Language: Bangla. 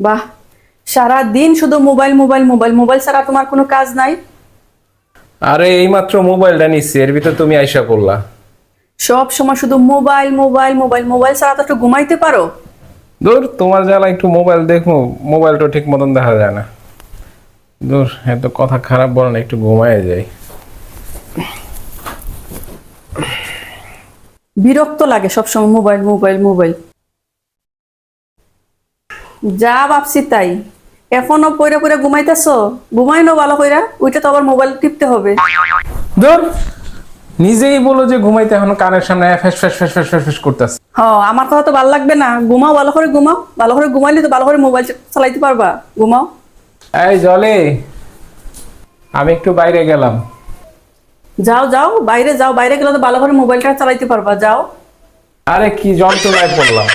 বাহ, সারা দিন শুধু মোবাইল মোবাইল মোবাইল মোবাইল ছাড়া তোমার কোনো কাজ নাই? আরে এইমাত্র মোবাইলটা নিচ্ছি, এর ভিতর তুমি আইসা পড়লা। সব সময় শুধু মোবাইল মোবাইল মোবাইল মোবাইল ছাড়া তো একটু ঘুমাইতে পারো? দূর, তোমার জ্বালা একটু মোবাইল দেখো, মোবাইলটা ঠিক মতন দেখা যায় না। দূর, এত কথা খারাপ বলো না, একটু ঘুমায় যাই। বিরক্ত লাগে সবসময় মোবাইল মোবাইল মোবাইল। যা ভাবছি তাই, এখনো পইরা পইরা ঘুমাইতেছো? ঘুমাই না ভালো কইরা, ওইটা তো আবার মোবাইল টিপতে হবে। দূর, নিজেই বলো যে ঘুমাইতে, এখন কানের সামনে ফ্যাস ফ্যাস ফ্যাস ফ্যাস ফ্যাস ফ্যাস করতেছে। আমার কথা তো ভালো লাগবে না? ঘুমাও, ভালো করে ঘুমাও। ভালো করে ঘুমাইলে তো ভালো করে মোবাইল চালাইতে পারবা। ঘুমাও। এই জলে, আমি একটু বাইরে গেলাম। যাও যাও, বাইরে যাও, বাইরে গেলে তো ভালো করে মোবাইলটা চালাইতে পারবা। যাও। আরে কি যন্ত্রণায় পড়লাম।